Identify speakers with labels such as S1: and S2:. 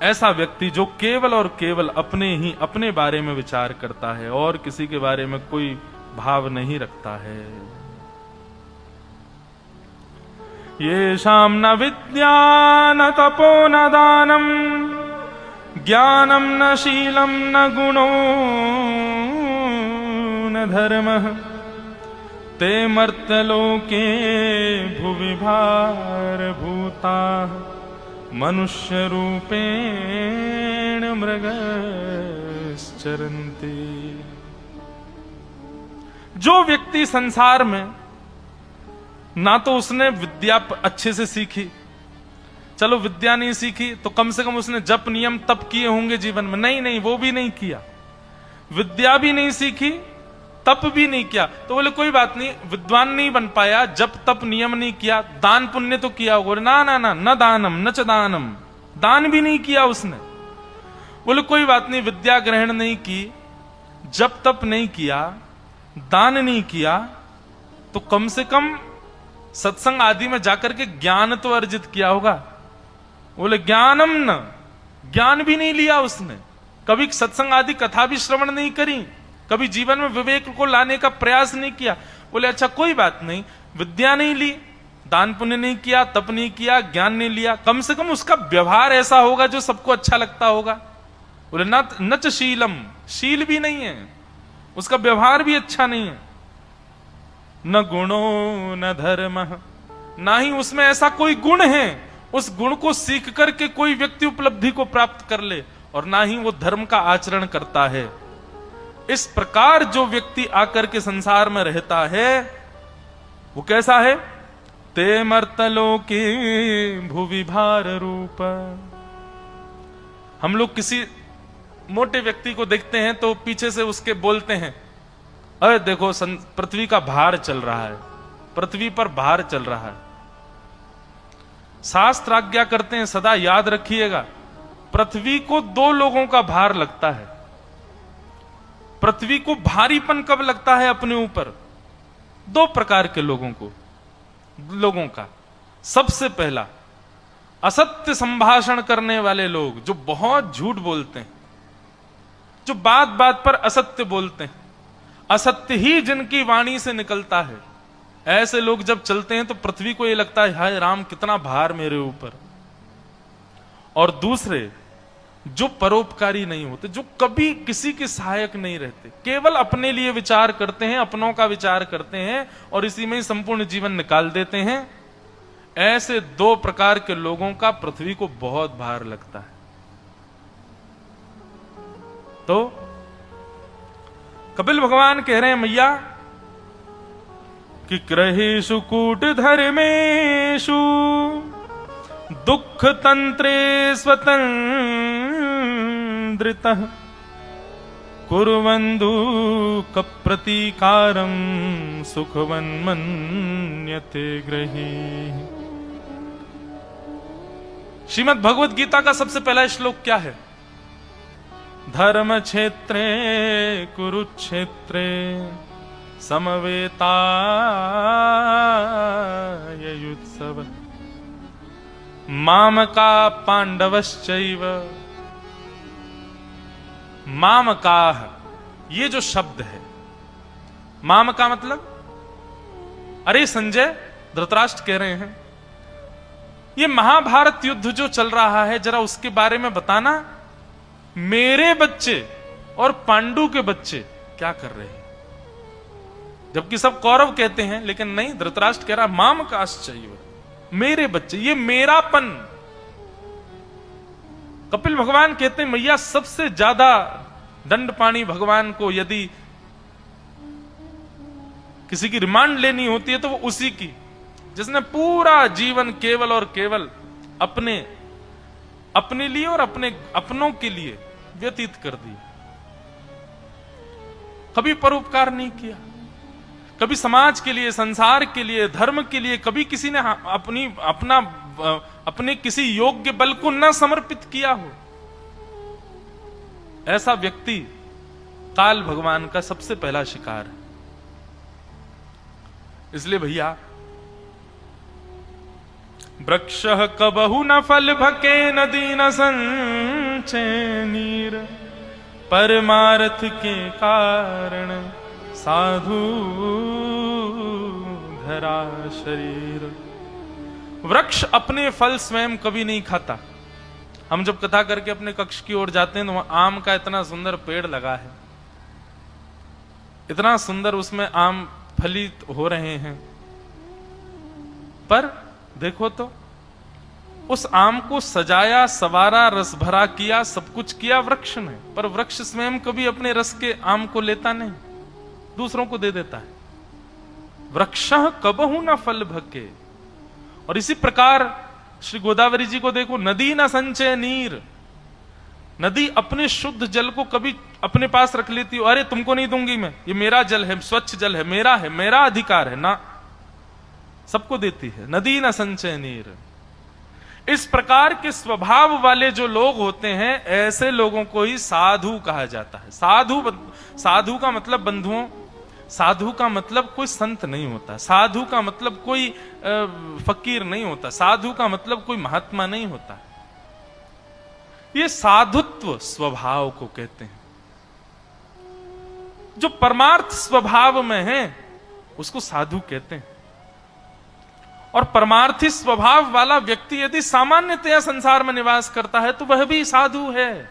S1: ऐसा व्यक्ति जो केवल और केवल अपने बारे में विचार करता है और किसी के बारे में कोई भाव नहीं रखता है। येषां न विद्या न तपो न दानम ज्ञानम न शीलम न गुणो न धर्मः ते मर्त्यलोके भुवि भारभूताः मनुष्य रूपेण मृगश्चरन्ति। जो व्यक्ति संसार में ना तो उसने विद्या अच्छे से सीखी, चलो विद्या नहीं सीखी तो कम से कम उसने जप नियम तप किए होंगे जीवन में, नहीं वो भी नहीं किया, विद्या भी नहीं सीखी, तप भी नहीं किया, तो बोले कोई बात नहीं, विद्वान नहीं बन पाया, जप तप नियम नहीं किया, दान पुण्य तो किया होगा, ना दानम न च दानम, दान भी नहीं किया उसने। बोले कोई बात नहीं, विद्या ग्रहण नहीं की, जप तप नहीं किया, दान नहीं किया, तो कम से कम सत्संग आदि में जाकर के ज्ञान तो अर्जित किया होगा। बोले ज्ञानम न, ज्ञान भी नहीं लिया उसने, कभी सत्संग आदि कथा भी श्रवण नहीं करी, कभी जीवन में विवेक को लाने का प्रयास नहीं किया। बोले अच्छा कोई बात नहीं, विद्या नहीं ली, दान पुण्य नहीं किया, तप नहीं किया, ज्ञान नहीं लिया, कम से कम उसका व्यवहार ऐसा होगा जो सबको अच्छा लगता होगा। बोले न च शीलम, शील भी नहीं है, उसका व्यवहार भी अच्छा नहीं है। न गुणो न धर्म, ना ही उसमें ऐसा कोई गुण है उस गुण को सीख करके कोई व्यक्ति उपलब्धि को प्राप्त कर ले, और ना ही वो धर्म का आचरण करता है। इस प्रकार जो व्यक्ति आकर के संसार में रहता है वो कैसा है? ते मर्तलोके भुवि भार रूप। हम लोग किसी मोटे व्यक्ति को देखते हैं तो पीछे से उसके बोलते हैं, अरे देखो पृथ्वी का भार चल रहा है, पृथ्वी पर भार चल रहा है। शास्त्र आज्ञा करते हैं, सदा याद रखिएगा, पृथ्वी को दो लोगों का भार लगता है। पृथ्वी को भारीपन कब लगता है अपने ऊपर? दो प्रकार के लोगों का। सबसे पहला, असत्य संभाषण करने वाले लोग, जो बहुत झूठ बोलते हैं, जो बात बात पर असत्य बोलते हैं, असत्य ही जिनकी वाणी से निकलता है, ऐसे लोग जब चलते हैं तो पृथ्वी को यह लगता है हाय राम कितना भार मेरे ऊपर। और दूसरे जो परोपकारी नहीं होते, जो कभी किसी के सहायक नहीं रहते, केवल अपने लिए विचार करते हैं, अपनों का विचार करते हैं और इसी में ही संपूर्ण जीवन निकाल देते हैं, ऐसे दो प्रकार के लोगों का पृथ्वी को बहुत भार लगता है। तो कपिल भगवान कह रहे हैं मैया कि ग्रहेषु कूट धर्मेषु दुख तंत्रे स्वतंत्रितः कुर्वन्तु कप्रतीकारं सुखवन्मन्यते ग्रही। श्रीमद् भगवद गीता का सबसे पहला श्लोक क्या है? धर्म क्षेत्रे कुरुक्षेत्रे समवेतायुत्सव मामका पांडवश्चैव। मामकाः, ये जो शब्द है, मामका मतलब, अरे संजय, धृतराष्ट्र कह रहे हैं ये महाभारत युद्ध जो चल रहा है जरा उसके बारे में बताना, मेरे बच्चे और पांडु के बच्चे क्या कर रहे हैं। जबकि सब कौरव कहते हैं, लेकिन नहीं, धृतराष्ट्र कह रहा मामकाश्चैव, मेरे बच्चे, ये मेरापन। कपिल भगवान कहते हैं मैया सबसे ज्यादा दंडपाणी भगवान को यदि किसी की रिमांड लेनी होती है तो वो उसी की, जिसने पूरा जीवन केवल और केवल अपने लिए और अपनों के लिए व्यतीत कर दिया। कभी परोपकार नहीं किया, कभी समाज के लिए, संसार के लिए, धर्म के लिए कभी किसी ने अपने किसी योग्य बल को न समर्पित किया हो। ऐसा व्यक्ति काल भगवान का सबसे पहला शिकार है। इसलिए भैया, वृक्षः कबहु न फल भके न दीन सन संचय नीर, परमार्थ के कारण साधु धरा शरीर। वृक्ष अपने फल स्वयं कभी नहीं खाता। हम जब कथा करके अपने कक्ष की ओर जाते हैं तो वहां आम का इतना सुंदर पेड़ लगा है, इतना सुंदर उसमें आम फलित हो रहे हैं, पर देखो तो उस आम को सजाया, सवारा, रस भरा किया, सब कुछ किया वृक्ष ने, पर वृक्ष स्वयं कभी अपने रस के आम को लेता नहीं, दूसरों को दे देता है। वृक्षः कबहु न फल भके। और इसी प्रकार श्री गोदावरी जी को देखो, नदी न संचय नीर। नदी अपने शुद्ध जल को कभी अपने पास रख लेती हो, अरे तुमको नहीं दूंगी मैं, ये मेरा जल है, स्वच्छ जल है, मेरा अधिकार है ना, सबको देती है। नदी न संचय नीर। इस प्रकार के स्वभाव वाले जो लोग होते हैं, ऐसे लोगों को ही साधु कहा जाता है। साधु का मतलब बंधुओं, साधु का मतलब कोई संत नहीं होता, साधु का मतलब कोई फकीर नहीं होता, साधु का मतलब कोई महात्मा नहीं होता। ये साधुत्व स्वभाव को कहते हैं। जो परमार्थ स्वभाव में है उसको साधु कहते हैं। और परमार्थी स्वभाव वाला व्यक्ति यदि सामान्यतया संसार में निवास करता है तो वह भी साधु है।